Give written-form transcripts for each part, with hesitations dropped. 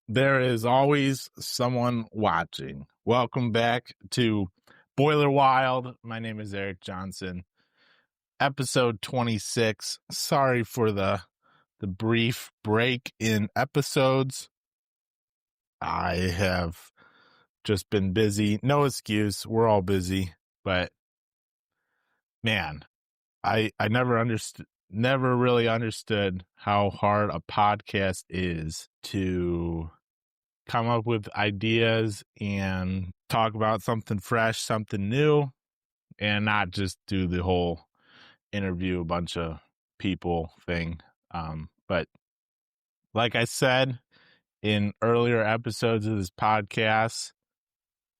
There is always someone watching. Welcome back to Boiler Wild. My name is Eric Johnson. Episode 26. Sorry for the brief break in episodes. I have just been busy. No excuse. We're all busy. But man, I never really understood how hard a podcast is to come up with ideas and talk about something fresh, something new, and not just do the whole interview a bunch of people thing. But like I said in earlier episodes of this podcast,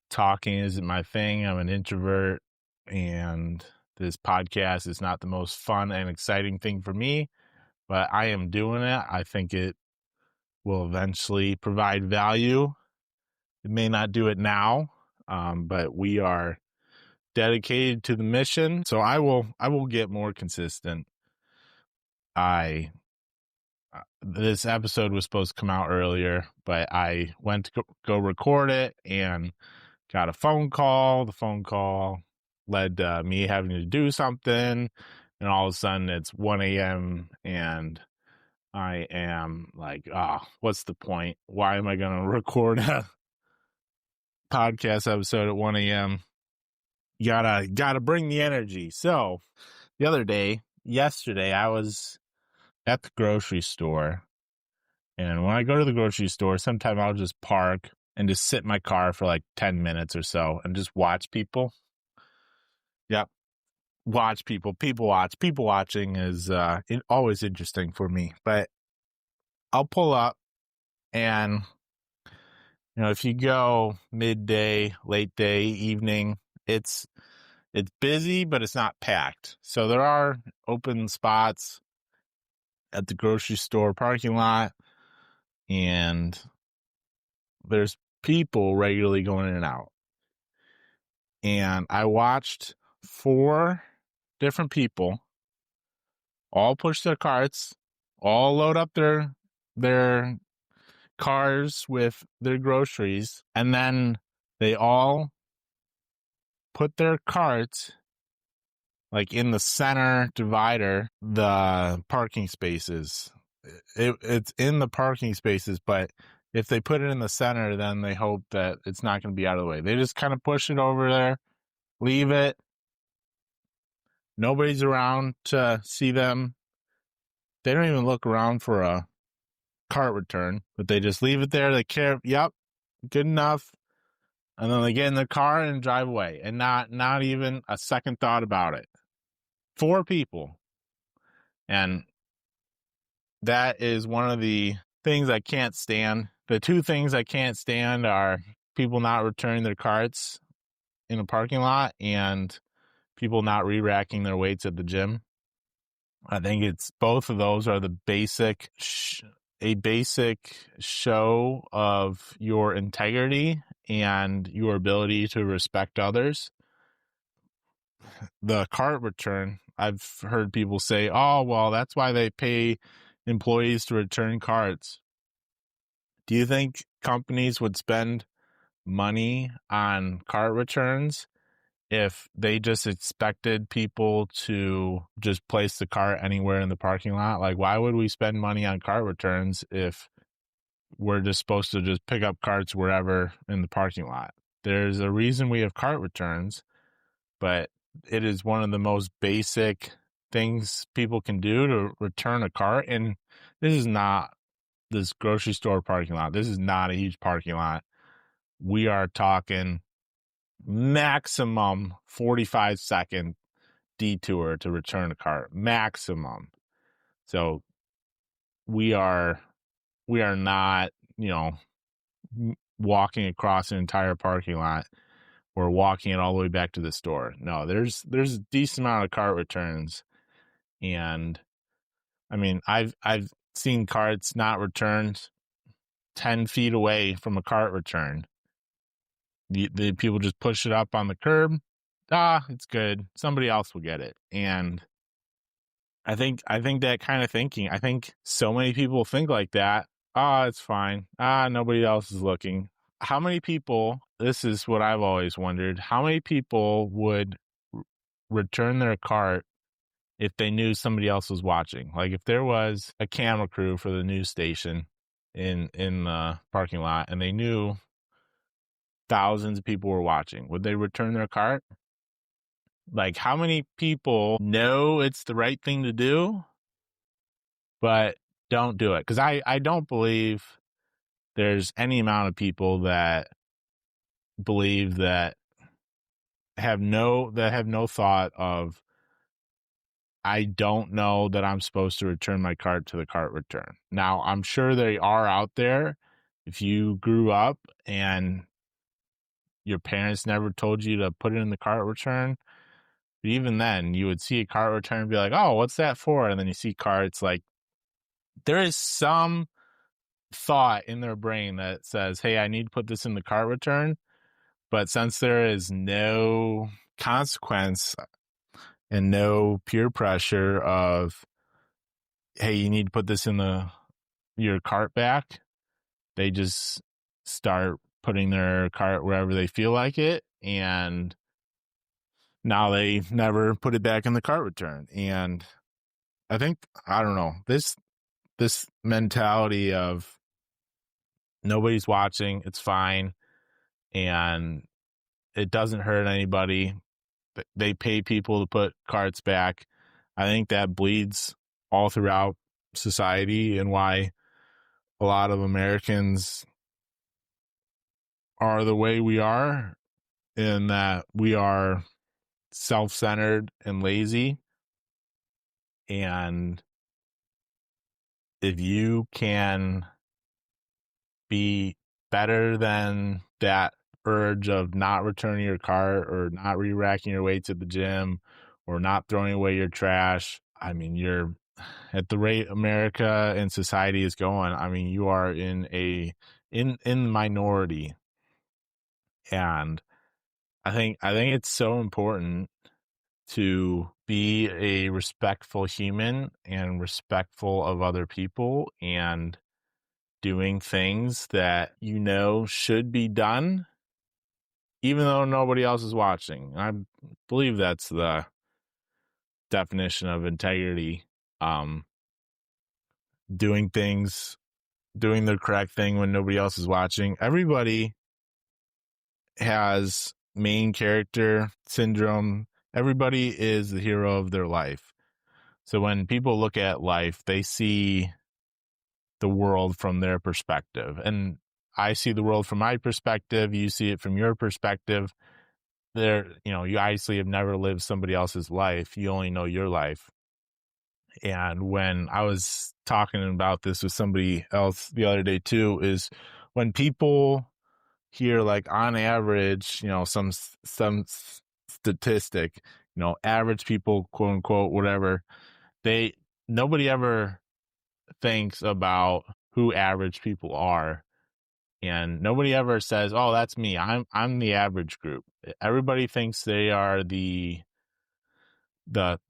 talking isn't my thing. I'm an introvert, and this podcast is not the most fun and exciting thing for me, but I am doing it. I think it will eventually provide value. It may not do it now, but we are dedicated to the mission. So I will get more consistent. This episode was supposed to come out earlier, but I went to go record it and got a phone call. The phone call led to me having to do something, and all of a sudden it's 1 a.m. and I am like, what's the point? Why am I going to record a podcast episode at 1 a.m.? You gotta bring the energy. So yesterday, I was at the grocery store, and when I go to the grocery store, sometimes I'll just park and just sit in my car for like 10 minutes or so and just watch people. Yep. Watch people. People watch. People watching is always interesting for me. But I'll pull up, and if you go midday, late day, evening, it's busy, but it's not packed. So there are open spots at the grocery store parking lot, and there's people regularly going in and out. And I watched 4 different people all push their carts, all load up their cars with their groceries, and then they all put their carts like in the center divider, the parking spaces. It's in the parking spaces, but if they put it in the center, then they hope that it's not going to be out of the way. They just kind of push it over there, leave it. Nobody's around to see them. They don't even look around for a cart return, but they just leave it there. They care. Yep, good enough. And then they get in their car and drive away, and not even a second thought about it. 4 people. And that is one of the things I can't stand. The 2 things I can't stand are people not returning their carts in a parking lot and people not re-racking their weights at the gym. I think it's both of those are the basic show of your integrity and your ability to respect others. The cart return, I've heard people say, oh, well, that's why they pay employees to return carts. Do you think companies would spend money on cart returns if they just expected people to just place the cart anywhere in the parking lot? Like, why would we spend money on cart returns if we're just supposed to just pick up carts wherever in the parking lot? There's a reason we have cart returns, but it is one of the most basic things people can do to return a cart. And this is not this grocery store parking lot. This is not a huge parking lot. We are talking maximum 45-second detour to return a cart. Maximum. So we are not, walking across an entire parking lot or walking it all the way back to the store. No, there's a decent amount of cart returns. And I mean, I've seen carts not returned 10 feet away from a cart return. The people just push it up on the curb. It's good. Somebody else will get it. And I think that kind of thinking, I think so many people think like that "Ah, it's fine. Ah, nobody else is looking." How many people, this is what I've always wondered, how many people would r return their cart if they knew somebody else was watching? Like, if there was a camera crew for the news station in the parking lot and they knew thousands of people were watching, would they return their cart? Like, how many people know it's the right thing to do, but don't do it? Because I don't believe there's any amount of people that believe that have no thought of, I don't know that I'm supposed to return my cart to the cart return. Now, I'm sure they are out there. If you grew up and your parents never told you to put it in the cart return, but even then, you would see a cart return and be like, oh, what's that for? And then you see carts, like, there is some thought in their brain that says, hey, I need to put this in the cart return. But since there is no consequence and no peer pressure of, hey, you need to put this in your cart back, they just start putting their cart wherever they feel like it, and now they never put it back in the cart return. And I think, I don't know, this mentality of nobody's watching, it's fine, and it doesn't hurt anybody. They pay people to put carts back. I think that bleeds all throughout society, and why a lot of Americans are the way we are, in that we are self-centered and lazy. And if you can be better than that urge of not returning your cart or not re-racking your weights at the gym or not throwing away your trash, I mean, you're at the rate America and society is going, I mean, you are in minority. And I think it's so important to be a respectful human and respectful of other people, and doing things that you know should be done even though nobody else is watching. I believe that's the definition of integrity. Um, doing the correct thing when nobody else is watching. Everybody has main character syndrome. Everybody is the hero of their life. So when people look at life, they see the world from their perspective. And I see the world from my perspective. You see it from your perspective. You obviously have never lived somebody else's life. You only know your life. And when I was talking about this with somebody else the other day too, is when people hear, like, on average, some statistic, average people, quote unquote, whatever, nobody ever thinks about who average people are. And nobody ever says, oh, that's me. I'm the average group. Everybody thinks they are the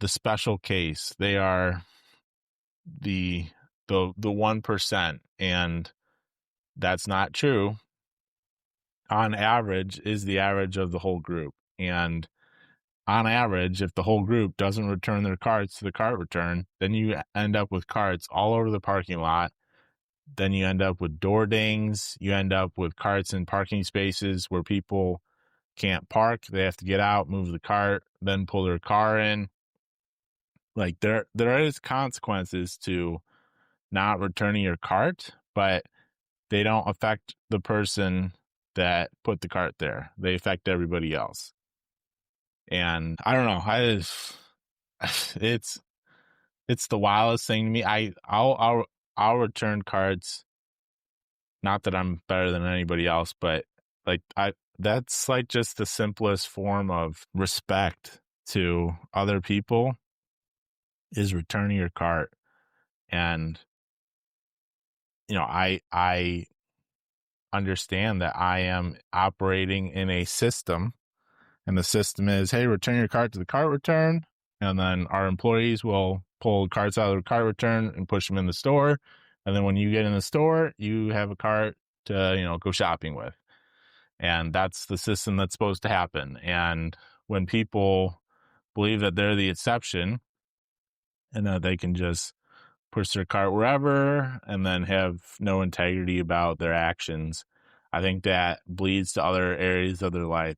special case. They are the 1%, and that's not true. On average is the average of the whole group. And on average, if the whole group doesn't return their carts to the cart return, then you end up with carts all over the parking lot. Then you end up with door dings. You end up with carts in parking spaces where people can't park. They have to get out, move the cart, then pull their car in. Like, there is consequences to not returning your cart, but they don't affect the person that put the cart there. They affect everybody else. And I don't know. It's the wildest thing to me. I'll return carts. Not that I'm better than anybody else, but like that's like just the simplest form of respect to other people, is returning your cart. And I understand that I am operating in a system, and the system is, hey, return your cart to the cart return, and then our employees will pull carts out of the cart return and push them in the store, And then when you get in the store, you have a cart to, go shopping with. And that's the system that's supposed to happen. And when people believe that they're the exception and that they can just push their cart wherever and then have no integrity about their actions, I think that bleeds to other areas of their life.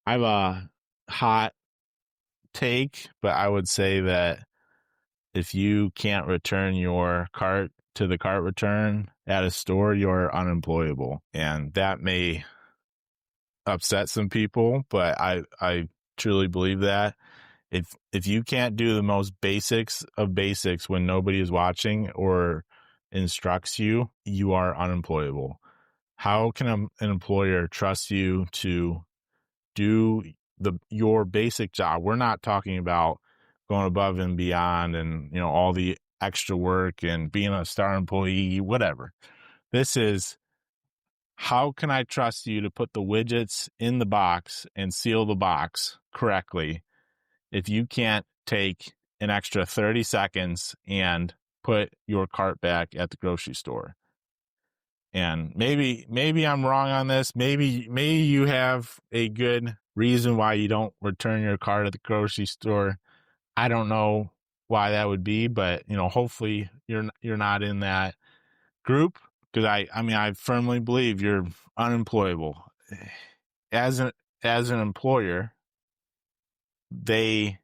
I have a hot take, but I would say that if you can't return your cart to the cart return at a store, you're unemployable. And that may upset some people, but I truly believe that. If you can't do the most basics of basics when nobody is watching or instructs you, you are unemployable. How can an employer trust you to do your basic job? We're not talking about going above and beyond and all the extra work and being a star employee, whatever. This is, how can I trust you to put the widgets in the box and seal the box correctly if you can't take an extra 30 seconds and put your cart back at the grocery store? And maybe I'm wrong on this. Maybe you have a good reason why you don't return your cart at the grocery store. I don't know why that would be, but hopefully you're not in that group, because I firmly believe you're unemployable. As an employer, the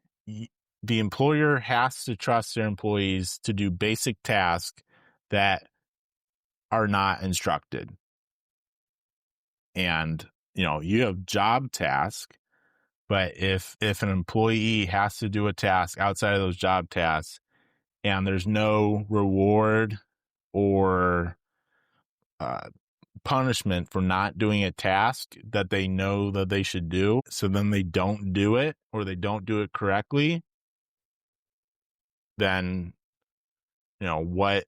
employer has to trust their employees to do basic tasks that are not instructed. And you have job tasks, but if an employee has to do a task outside of those job tasks and there's no reward or punishment for not doing a task that they know that they should do, so then they don't do it or they don't do it correctly, then what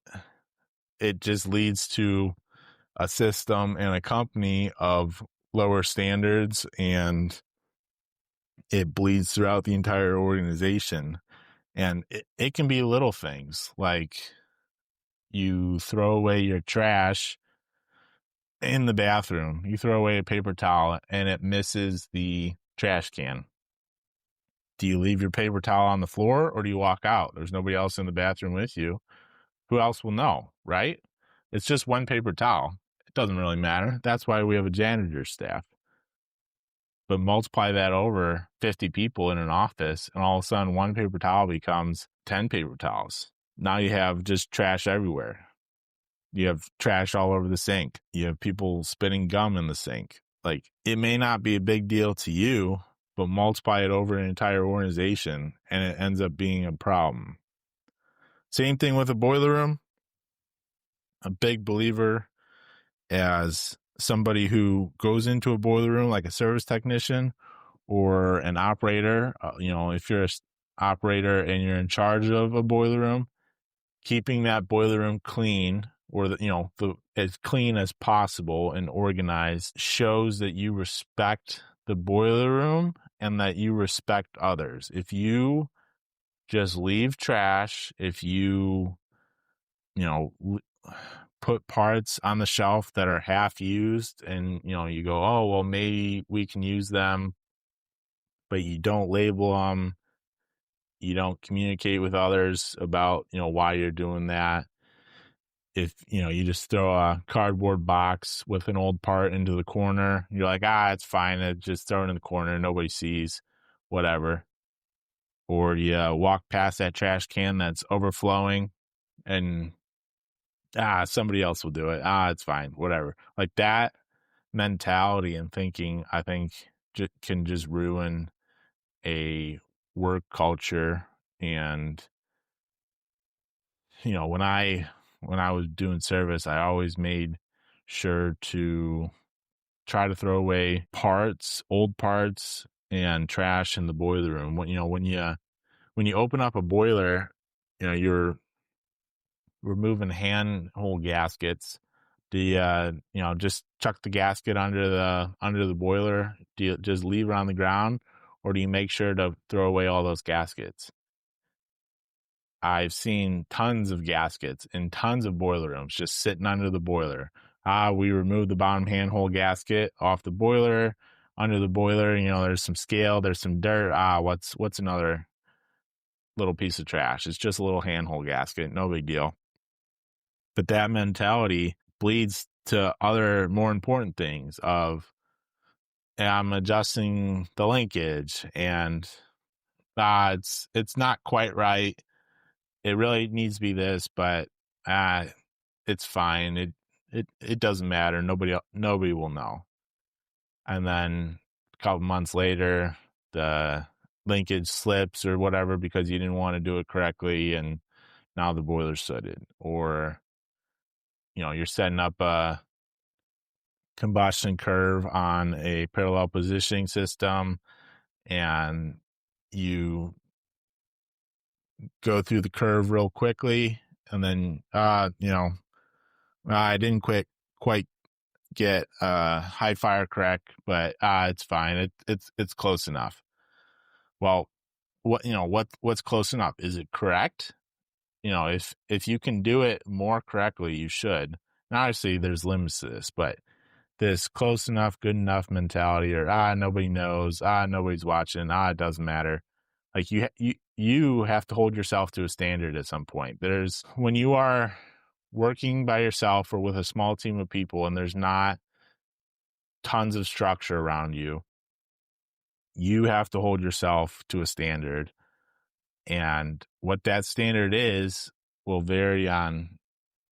it just leads to a system and a company of lower standards, and it bleeds throughout the entire organization. And it can be little things like you throw away your trash in the bathroom, you throw away a paper towel and it misses the trash can. Do you leave your paper towel on the floor or do you walk out? There's nobody else in the bathroom with you. Who else will know, right? It's just one paper towel. It doesn't really matter. That's why we have a janitor staff. But multiply that over 50 people in an office, and all of a sudden one paper towel becomes 10 paper towels. Now you have just trash everywhere. You have trash all over the sink. You have people spitting gum in the sink. Like, it may not be a big deal to you, but multiply it over an entire organization and it ends up being a problem. Same thing with a boiler room. A big believer, as somebody who goes into a boiler room like a service technician or an operator, if you're an operator and you're in charge of a boiler room, keeping that boiler room clean, or as clean as possible and organized, shows that you respect the boiler room and that you respect others. If you just leave trash, if you put parts on the shelf that are half used and you go, oh well, maybe we can use them, but you don't label them, you don't communicate with others about why you're doing that. If you just throw a cardboard box with an old part into the corner, you're like, it's fine, just throw it in the corner, nobody sees, whatever. Or you walk past that trash can that's overflowing and somebody else will do it, it's fine, whatever. Like, that mentality and thinking, I think, can just ruin a work culture. And when I was doing service, I always made sure to try to throw away old parts and trash in the boiler room. When you open up a boiler, you're removing handhole gaskets. Do you just chuck the gasket under the boiler? Do you just leave it on the ground, or do you make sure to throw away all those gaskets? I've seen tons of gaskets in tons of boiler rooms just sitting under the boiler. We removed the bottom handhole gasket off the boiler. Under the boiler, there's some scale, there's some dirt. What's another little piece of trash? It's just a little handhole gasket, no big deal. But that mentality bleeds to other more important things of I'm adjusting the linkage and it's not quite right. It really needs to be this, but it's fine. It doesn't matter. Nobody will know. And then a couple months later, the linkage slips or whatever because you didn't want to do it correctly, and now the boiler's sooted. Or you're setting up a combustion curve on a parallel positioning system, and you go through the curve real quickly, and then I didn't quite get high fire correct, but it's fine. It's close enough. Well, what's close enough? Is it correct? If you can do it more correctly, you should. And obviously, there's limits to this, but this close enough, good enough mentality, or nobody knows, nobody's watching, it doesn't matter. Like you have to hold yourself to a standard at some point. When you are working by yourself or with a small team of people and there's not tons of structure around you, you have to hold yourself to a standard. And what that standard is will vary on,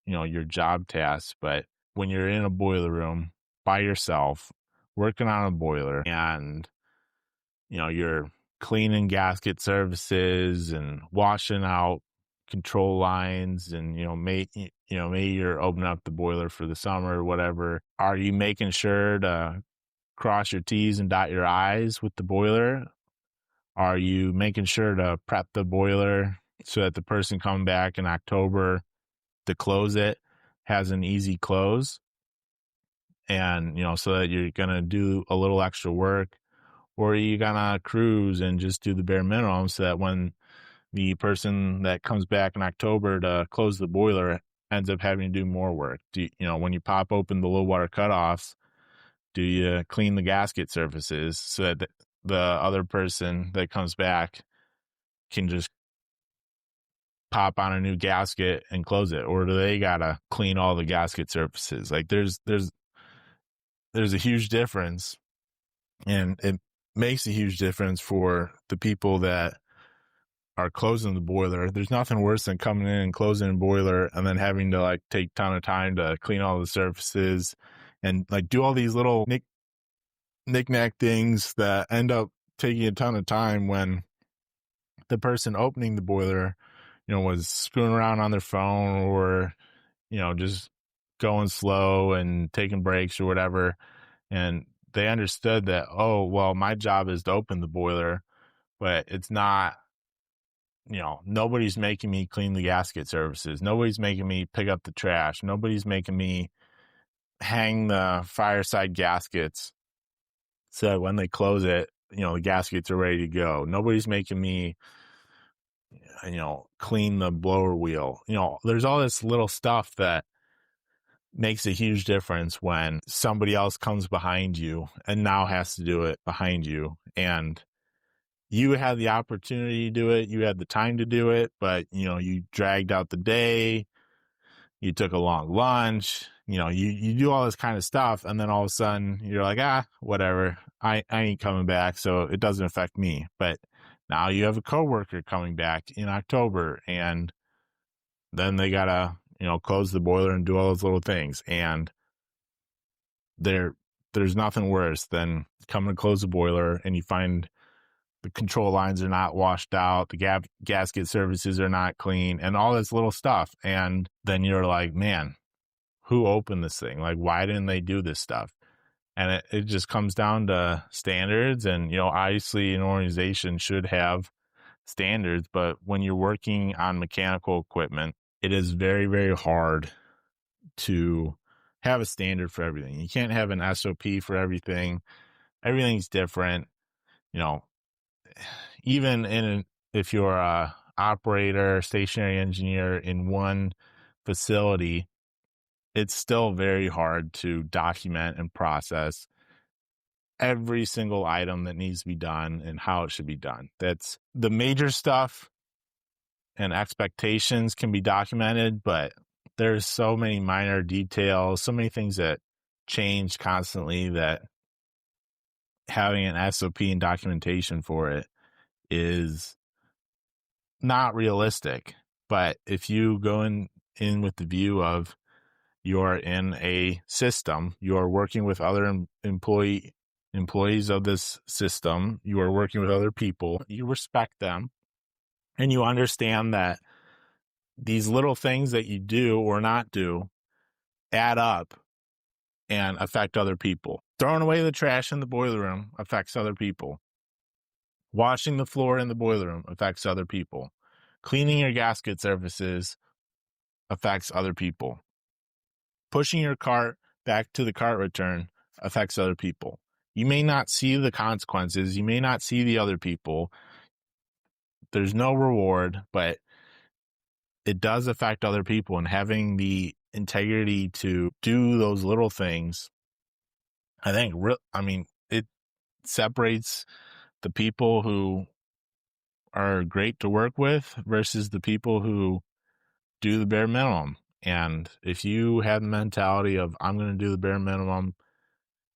your job tasks. But when you're in a boiler room by yourself, working on a boiler, and, you're cleaning gasket surfaces and washing out control lines, and maybe you're opening up the boiler for the summer or whatever. Are you making sure to cross your T's and dot your I's with the boiler? Are you making sure to prep the boiler so that the person coming back in October to close it has an easy close? And so that you're gonna do a little extra work, or are you gonna cruise and just do the bare minimum so that when the person that comes back in October to close the boiler ends up having to do more work? When you pop open the low water cutoffs, do you clean the gasket surfaces so that the other person that comes back can just pop on a new gasket and close it? Or do they gotta clean all the gasket surfaces? Like there's a huge difference, and it makes a huge difference for the people that are closing the boiler. There's nothing worse than coming in and closing a boiler and then having to take a ton of time to clean all the surfaces and do all these little knick-knack things that end up taking a ton of time when the person opening the boiler, was screwing around on their phone or, just going slow and taking breaks or whatever. And they understood that, oh, well, my job is to open the boiler, but it's not, nobody's making me clean the gasket surfaces. Nobody's making me pick up the trash. Nobody's making me hang the fireside gaskets so that when they close it, the gaskets are ready to go. Nobody's making me, clean the blower wheel. There's all this little stuff that makes a huge difference when somebody else comes behind you and now has to do it behind you. And you had the opportunity to do it. You had the time to do it, but, you dragged out the day. You took a long lunch. You do all this kind of stuff. And then all of a sudden you're like, whatever. I ain't coming back, so it doesn't affect me. But now you have a coworker coming back in October, and then they gotta, close the boiler and do all those little things. And there's nothing worse than coming to close the boiler and you find the control lines are not washed out, the gasket surfaces are not clean, and all this little stuff. And then you're like, man, who opened this thing? Why didn't they do this stuff? And it just comes down to standards. And, obviously an organization should have standards, but when you're working on mechanical equipment, it is very, very hard to have a standard for everything. You can't have an SOP for everything. Everything's different. Even if you're a operator, stationary engineer in one facility, it's still very hard to document and process every single item that needs to be done and how it should be done. That's the major stuff, and expectations can be documented, but there's so many minor details, so many things that change constantly that having an SOP and documentation for it is not realistic. But if you go in with the view of you're in a system, you're working with other employees of this system, you are working with other people, you respect them, and you understand that these little things that you do or not do add up and affect other people. Throwing away the trash in the boiler room affects other people. Washing the floor in the boiler room affects other people. Cleaning your gasket surfaces affects other people. Pushing your cart back to the cart return affects other people. You may not see the consequences. You may not see the other people. There's no reward, but it does affect other people. And having the integrity to do those little things, I think, it separates the people who are great to work with versus the people who do the bare minimum. And if you have the mentality of, I'm going to do the bare minimum,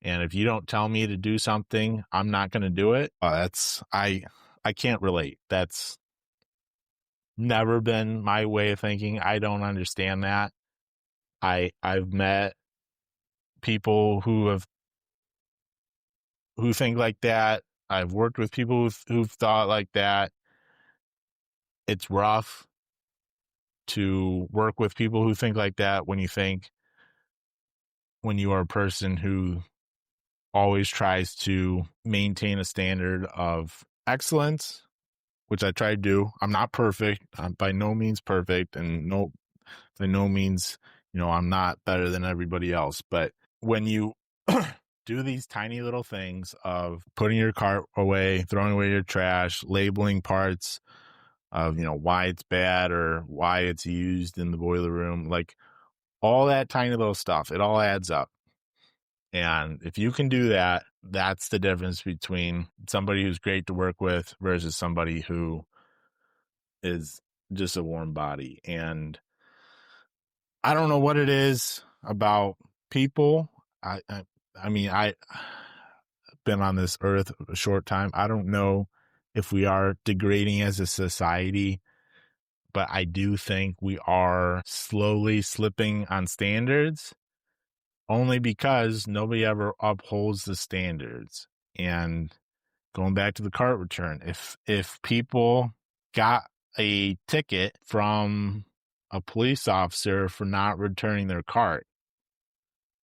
and if you don't tell me to do something, I'm not going to do it. I can't relate. That's never been my way of thinking. I don't understand that. I've met people who think like that. I've worked with people who've thought like that. It's rough to work with people who think like that when you are a person who always tries to maintain a standard of excellence, which I try to do. I'm not perfect. I'm by no means perfect, and by no means, I'm not better than everybody else. But when you do these tiny little things of putting your cart away, throwing away your trash, labeling parts of, why it's bad or why it's used in the boiler room, like all that tiny little stuff, it all adds up. And if you can do that, that's the difference between somebody who's great to work with versus somebody who is just a warm body. And I don't know what it is about people. I've been on this earth a short time. I don't know if we are degrading as a society, but I do think we are slowly slipping on standards, only because nobody ever upholds the standards. And going back to the cart return, if people got a ticket from a police officer for not returning their cart,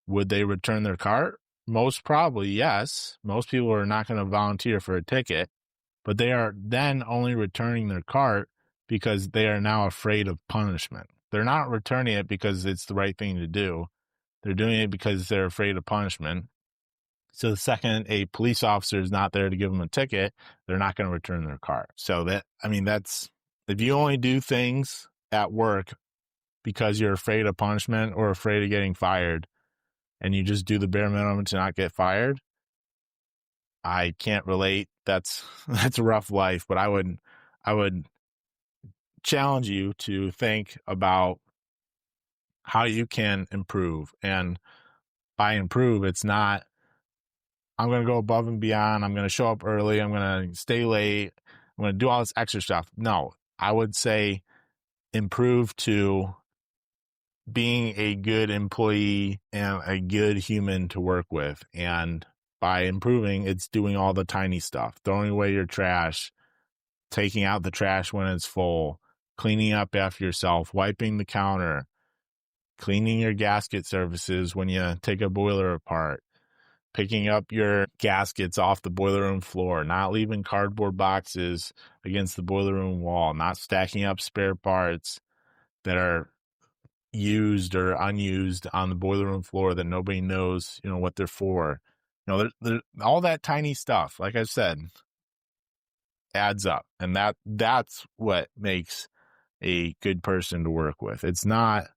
would they return their cart? Most probably, yes. Most people are not going to volunteer for a ticket, but they are then only returning their cart because they are now afraid of punishment. They're not returning it because it's the right thing to do. They're doing it because they're afraid of punishment. So the second a police officer is not there to give them a ticket, they're not going to return their car. So that's, if you only do things at work because you're afraid of punishment or afraid of getting fired, and you just do the bare minimum to not get fired, I can't relate. That's a rough life, but I would challenge you to think about how you can improve. And by improve, it's not, I'm going to go above and beyond. I'm going to show up early. I'm going to stay late. I'm going to do all this extra stuff. No, I would say improve to being a good employee and a good human to work with. And by improving, it's doing all the tiny stuff, throwing away your trash, taking out the trash when it's full, cleaning up after yourself, wiping the counter, cleaning your gasket surfaces when you take a boiler apart, picking up your gaskets off the boiler room floor, not leaving cardboard boxes against the boiler room wall, not stacking up spare parts that are used or unused on the boiler room floor that nobody knows, what they're for. There's all that tiny stuff. Like I said, adds up. And that's what makes a good person to work with. It's not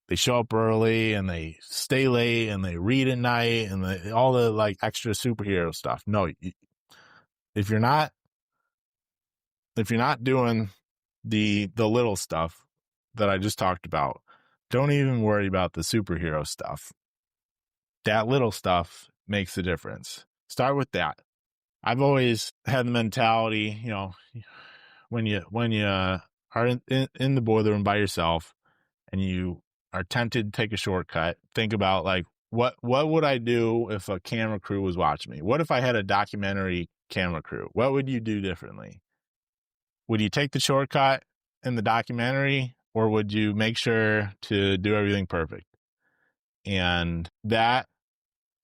they show up early and they stay late and they read at night and all the like extra superhero stuff. No, if you're not doing the little stuff that I just talked about, don't even worry about the superhero stuff. That little stuff makes a difference. Start with that. I've always had the mentality, when you are in the boiler room by yourself and you are tempted to take a shortcut, think about like what would I do if a camera crew was watching me? What if I had a documentary camera crew? What would you do differently? Would you take the shortcut in the documentary, or would you make sure to do everything perfect? And that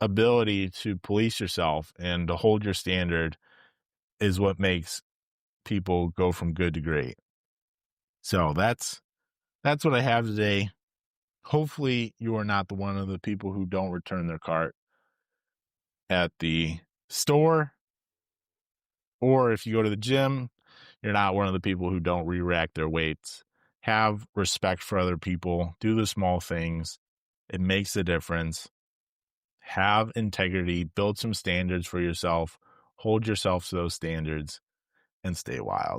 ability to police yourself and to hold your standard is what makes people go from good to great. So that's what I have today. Hopefully you are not the one of the people who don't return their cart at the store, or if you go to the gym, you're not one of the people who don't re-rack their weights. Have respect for other people. Do the small things. It makes a difference. Have integrity. Build some standards for yourself. Hold yourself to those standards and stay wild.